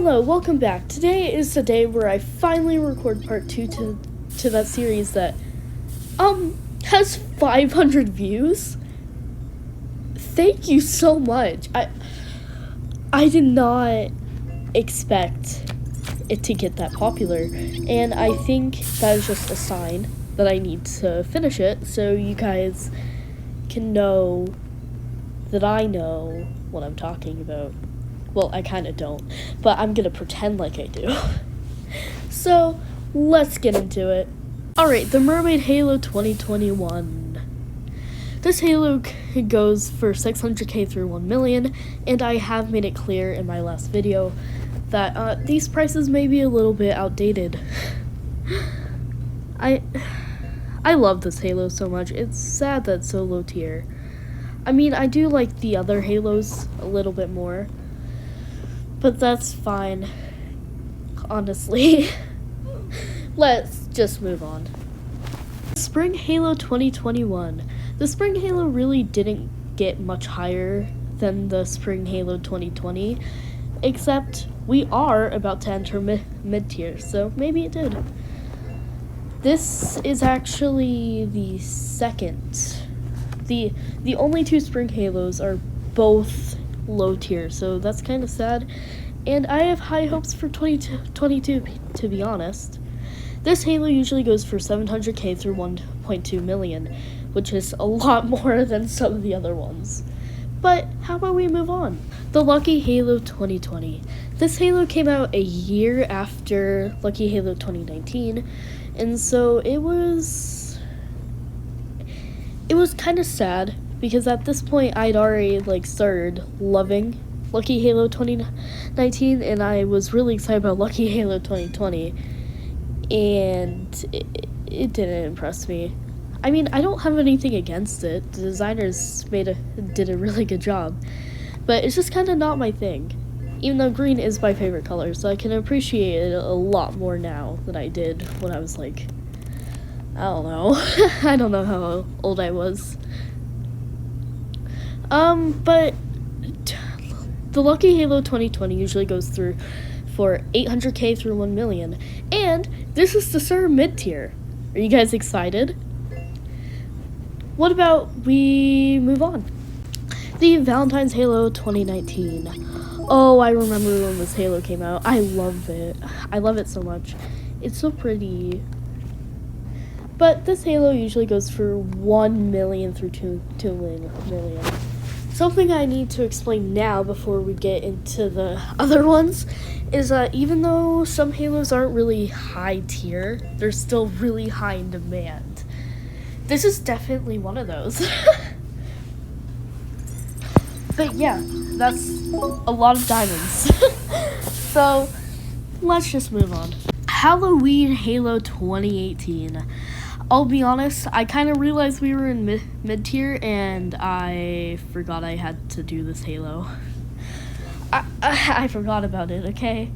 Hello, welcome back. Today is the day where I finally record part 2 to that series that has 500 views. Thank you so much. I did not expect it to get that popular, and I think that is just a sign that I need to finish it so you guys can know that I know what I'm talking about. Well, I kind of don't, but I'm gonna pretend like I do. So, let's get into it. Alright, the Mermaid Halo 2021. This Halo goes for 600k through 1 million, and I have made it clear in my last video that these prices may be a little bit outdated. I love this Halo so much. It's sad that it's so low tier. I mean, I do like the other Halos a little bit more, but that's fine, honestly. Let's just move on. Spring Halo 2021. The Spring Halo really didn't get much higher than the Spring Halo 2020, except we are about to enter mid-tier, so maybe it did. This is actually the second. The only two Spring Halos are both low tier, so that's kind of sad, and I have high hopes for 2022 to be honest. This Halo usually goes for 700k through 1.2 million, which is a lot more than some of the other ones. But how about we move on? The Lucky Halo 2020. This Halo came out a year after Lucky Halo 2019, and so it was kind of sad, because at this point I'd already started loving Lucky Halo 2019, and I was really excited about Lucky Halo 2020, and it didn't impress me. I mean, I don't have anything against it. The designers did a really good job, but it's just kind of not my thing. Even though green is my favorite color, so I can appreciate it a lot more now than I did when I was I don't know. I don't know how old I was. But the Lucky Halo 2020 usually goes through for 800k through 1 million, and this is the Sir mid-tier. Are you guys excited? What about we move on? The Valentines Halo 2019. Oh, I remember when this Halo came out. I love it. I love it so much. It's so pretty. But this Halo usually goes for 1 million through 2 million. Something I need to explain now before we get into the other ones is that even though some Halos aren't really high tier, they're still really high in demand. This is definitely one of those. But yeah, that's a lot of diamonds. So let's just move on. Halloween Halo 2018. I'll be honest, I kind of realized we were in mid-tier, and I forgot I had to do this Halo. I forgot about it, okay?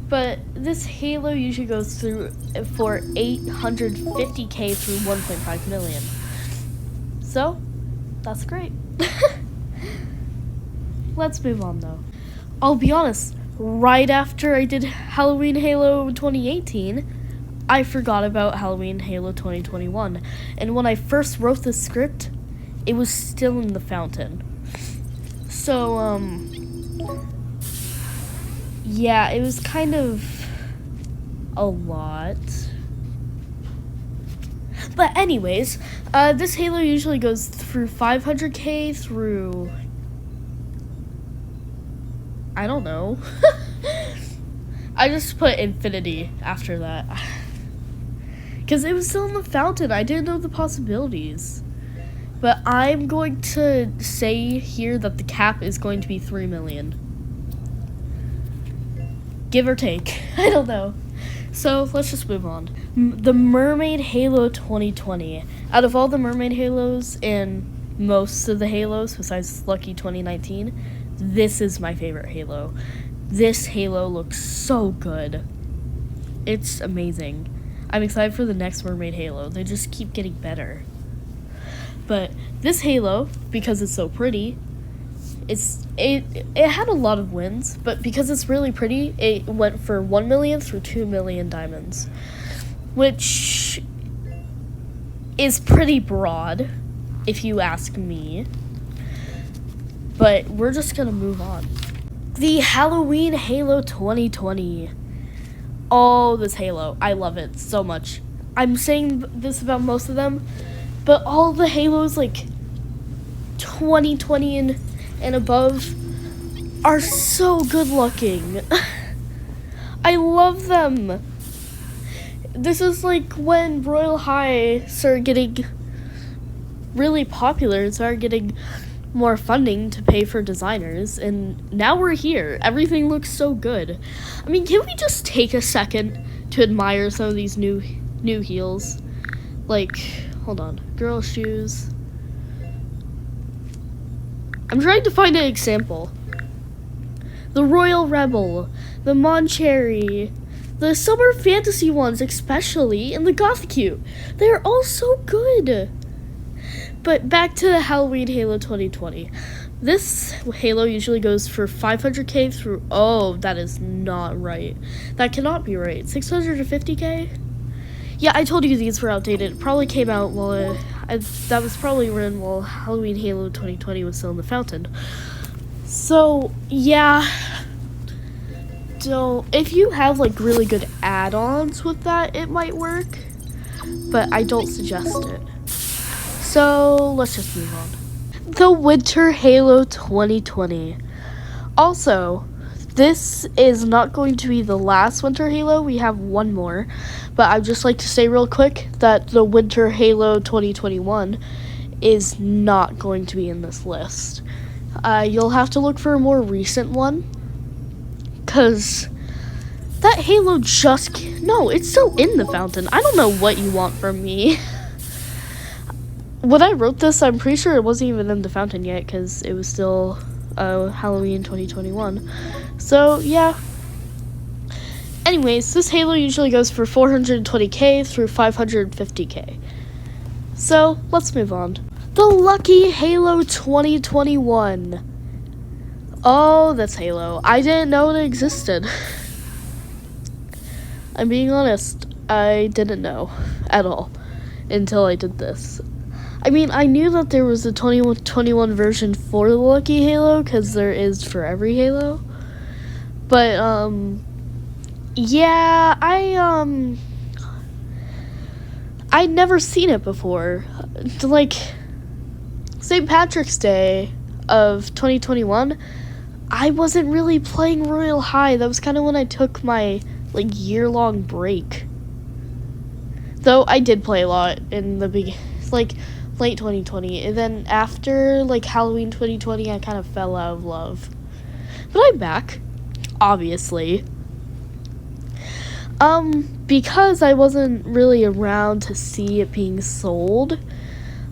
But this Halo usually goes through for 850k through 1.5 million. So, that's great. Let's move on, though. I'll be honest, right after I did Halloween Halo 2018, I forgot about Halloween Halo 2021, and when I first wrote the script, it was still in the fountain. So, yeah, it was kind of a lot. But anyways, this Halo usually goes through 500k through, I don't know. I just put infinity after that. Because it was still in the fountain. I didn't know the possibilities. But I'm going to say here that the cap is going to be 3 million. Give or take. I don't know. So let's just move on. The Mermaid Halo 2020. Out of all the Mermaid Halos and most of the Halos, besides Lucky 2019, this is my favorite Halo. This Halo looks so good. It's amazing. I'm excited for the next Mermaid Halo. They just keep getting better. But this Halo, because it's so pretty, It had a lot of wins, but because it's really pretty, it went for 1 million through 2 million diamonds, which is pretty broad, if you ask me. But we're just gonna move on. The Halloween Halo 2020. Oh, this Halo. I love it so much. I'm saying this about most of them, but all the Halos, like 2020 and above, are so good looking. I love them. This is like when Royale High started getting really popular and started getting more funding to pay for designers, and now we're here. Everything looks so good. I mean, can we just take a second to admire some of these new heels? Like, hold on, girl shoes. I'm trying to find an example. The Royal Rebel, the Moncherry, the Summer Fantasy ones especially, and the Gothic Cute. They're all so good. But back to the Halloween Halo 2020. This Halo usually goes for 500k through... Oh, that is not right. That cannot be right. 650k? Yeah, I told you these were outdated. It probably came out while... that was probably written while Halloween Halo 2020 was still in the fountain. So, yeah. So, if you have, like, really good add-ons with that, it might work. But I don't suggest it. So, let's just move on. The Winter Halo 2020. Also, this is not going to be the last Winter Halo. We have one more. But I'd just like to say real quick that the Winter Halo 2021 is not going to be in this list. You'll have to look for a more recent one. Because that Halo just... No, it's still in the fountain. I don't know what you want from me. When I wrote this, I'm pretty sure it wasn't even in the fountain yet because it was still Halloween 2021. So, yeah. Anyways, this Halo usually goes for 420k through 550k. So, let's move on. The Lucky Halo 2021. Oh, that's Halo. I didn't know it existed. I'm being honest. I didn't know at all until I did this. I mean, I knew that there was a 2021 version for the Lucky Halo, because there is for every Halo. But, yeah, I'd never seen it before. Like, St. Patrick's Day of 2021, I wasn't really playing Royale High. That was kind of when I took my, like, year-long break. Though I did play a lot in the beginning, like, late 2020, and then after, like, Halloween 2020, I kind of fell out of love. But I'm back, obviously. Because I wasn't really around to see it being sold,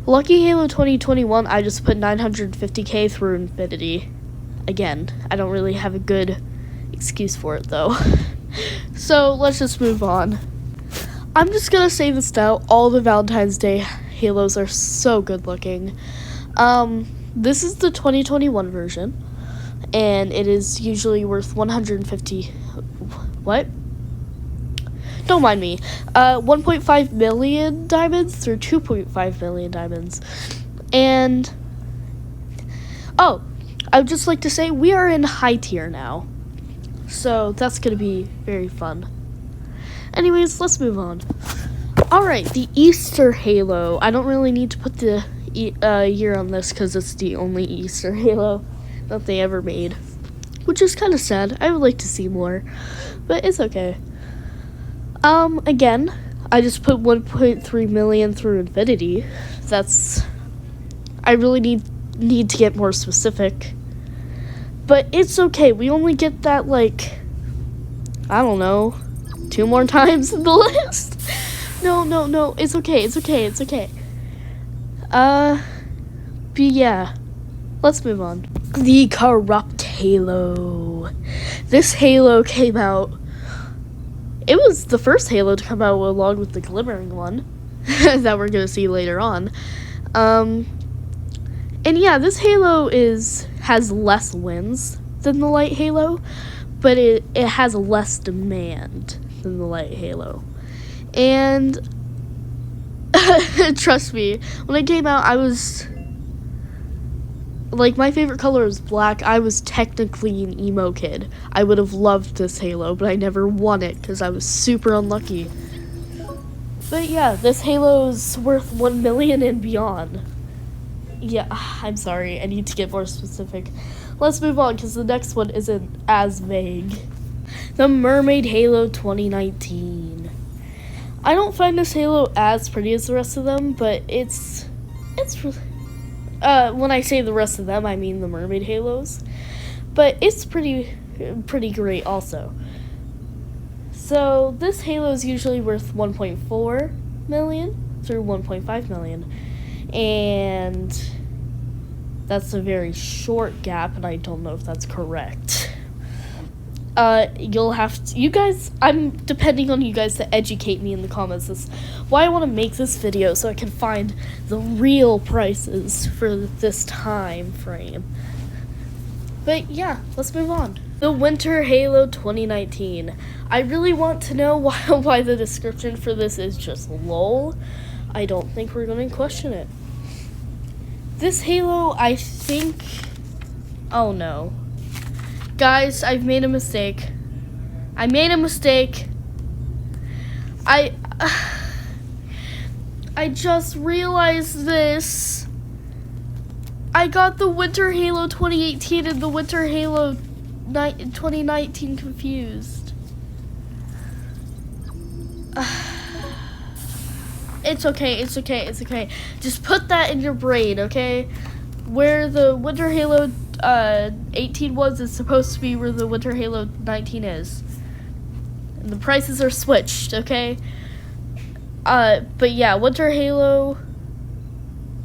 Lucky Halo 2021, I just put 950k through Infinity. Again, I don't really have a good excuse for it, though. So, let's just move on. I'm just gonna say this now, all the Valentine's Day Halos are so good looking. This is the 2021 version, and it is usually worth 150... What? Don't mind me. 1.5 million diamonds through 2.5 million diamonds. And... Oh, I would just like to say we are in high tier now. So that's going to be very fun. Anyways, let's move on. Alright, the Easter Halo. I don't really need to put the year on this because it's the only Easter Halo that they ever made. Which is kind of sad. I would like to see more. But it's okay. Again, I just put 1.3 million through Infinity. That's... I really need to get more specific. But it's okay. We only get that, like... I don't know. 2 more times in the list. No. It's okay. But yeah. Let's move on. The Corrupt Halo. This Halo came out... It was the first Halo to come out along with the Glimmering one. that we're going to see later on. And yeah, this Halo has has less wins than the Light Halo, but it has less demand than the Light Halo. And trust me, when it came out, I was like, my favorite color is black. I was technically an emo kid. I would have loved this Halo, but I never won it because I was super unlucky. But yeah, this Halo's worth 1 million and beyond. Yeah, I'm sorry, I need to get more specific. Let's move on because the next one isn't as vague. The Mermaid Halo 2019. I don't find this Halo as pretty as the rest of them, but it's when I say the rest of them, I mean the Mermaid Halos. But it's pretty great also. So this Halo is usually worth 1.4 million through 1.5 million. And that's a very short gap, and I don't know if that's correct. You'll have to, you guys, I'm depending on you guys to educate me in the comments. This why I want to make this video, so I can find the real prices for this time frame. But yeah, let's move on. The Winter Halo 2019. I really want to know why the description for this is just LOL. I don't think we're going to question it. This Halo, I think, oh no. Guys, I've made a mistake. I just realized this. I got the Winter Halo 2018 and the Winter Halo 2019 confused. It's okay. Just put that in your brain, okay? Where the Winter Halo 18 was is supposed to be where the Winter Halo 19 is. And the prices are switched, okay? But yeah, Winter Halo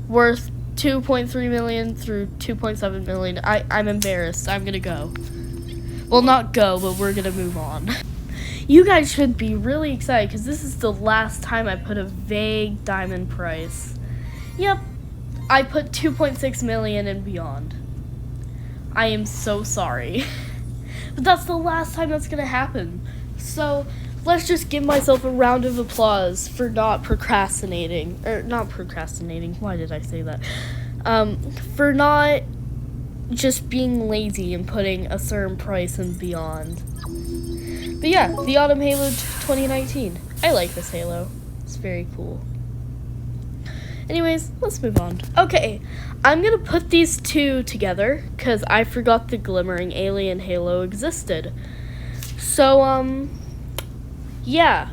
worth 2.3 million through 2.7 million. I'm embarrassed. I'm gonna go. Well, not go, but we're gonna move on. You guys should be really excited because this is the last time I put a vague diamond price. Yep, I put 2.6 million and beyond. I am so sorry. But that's the last time that's gonna happen. So let's just give myself a round of applause for not procrastinating. Or not procrastinating, why did I say that? For not just being lazy and putting a certain price and beyond. But yeah, the Autumn Halo 2019. I like this Halo. It's very cool. Anyways, let's move on. Okay, I'm gonna put these two together because I forgot the Glimmering Alien Halo existed. So, yeah.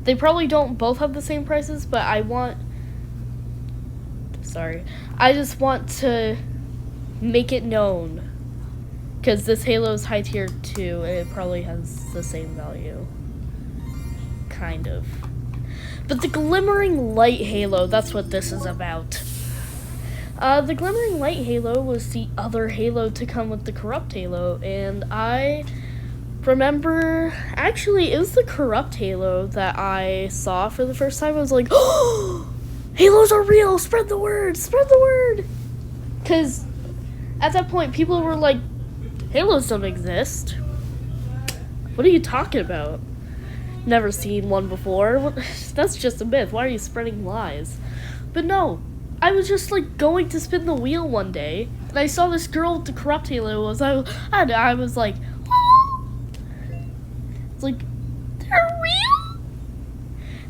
They probably don't both have the same prices, but I just want to make it known. Because this Halo is high tier 2, and it probably has the same value. Kind of. But the Glimmering Light Halo, that's what this is about. The Glimmering Light Halo was the other Halo to come with the Corrupt Halo, and I remember, actually, it was the Corrupt Halo that I saw for the first time. I was like, oh, Halos are real, spread the word. Because at that point, people were like, Halos don't exist. What are you talking about? Never seen one before. That's just a myth. Why are you spreading lies? But no, I was just like going to spin the wheel one day, and I saw this girl with the Corrupt Halo. I was like, oh. It's like, they're real?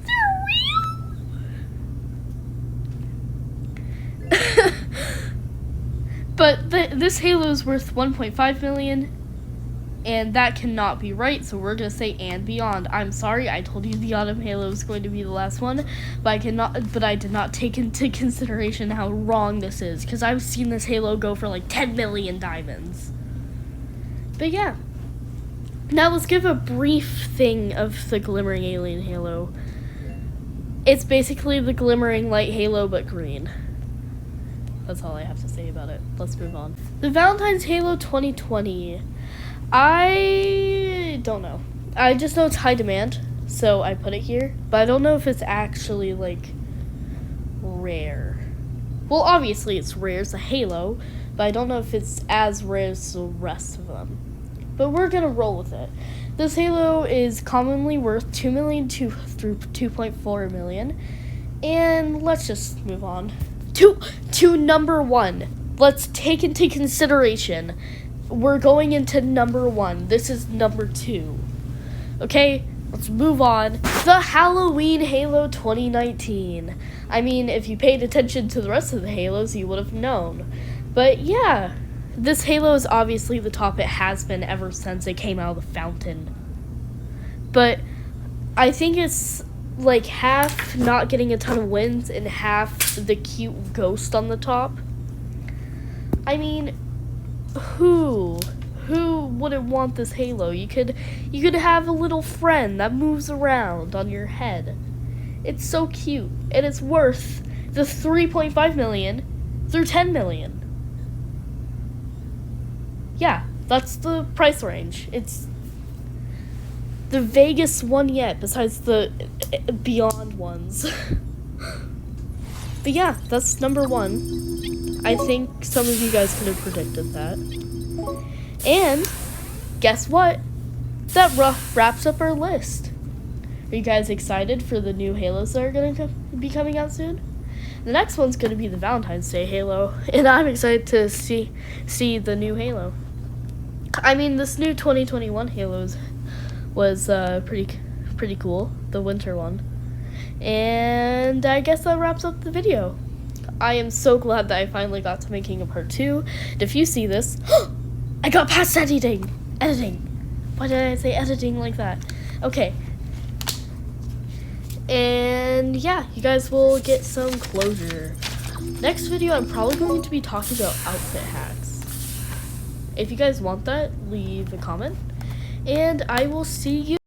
They're real? But this Halo is worth 1.5 million, and that cannot be right, so we're going to say and beyond. I'm sorry, I told you the Autumn Halo was going to be the last one, but I did not take into consideration how wrong this is, because I've seen this Halo go for like 10 million diamonds. But yeah. Now let's give a brief thing of the Glimmering Alien Halo. It's basically the Glimmering Light Halo, but green. That's all I have to say about it. Let's move on. The Valentines Halo 2020. I don't know. I just know it's high demand, so I put it here. But I don't know if it's actually, like, rare. Well, obviously it's rare. It's a Halo. but I don't know if it's as rare as the rest of them. But we're gonna roll with it. This Halo is commonly worth 2 million through 2.4 million, and let's just move on to number 1. Let's take into consideration we're going into number 1. This is number 2. Okay, let's move on. The Halloween Halo 2019. I mean, if you paid attention to the rest of the Halos, you would have known. But yeah, this Halo is obviously the top. It has been ever since it came out of the fountain. But I think it's like half not getting a ton of wins and half the cute ghost on the top. I mean, who wouldn't want this Halo? You could have a little friend that moves around on your head. It's so cute, and it's worth the 3.5 million through 10 million. Yeah, that's the price range. It's the vaguest one yet, besides the Beyond ones. But yeah, that's number 1. I think some of you guys could have predicted that. And guess what? That wraps up our list. Are you guys excited for the new Halos that are going to be coming out soon? The next one's going to be the Valentine's Day Halo, and I'm excited to see the new Halo. I mean, this new 2021 Halo was pretty cool, the winter one. And I guess that wraps up the video. I am so glad that I finally got to making a part 2. And if you see this, I got past editing. Why did I say editing like that? Okay. And yeah, you guys will get some closure. Next video, I'm probably going to be talking about outfit hacks. If you guys want that, leave a comment. And I will see you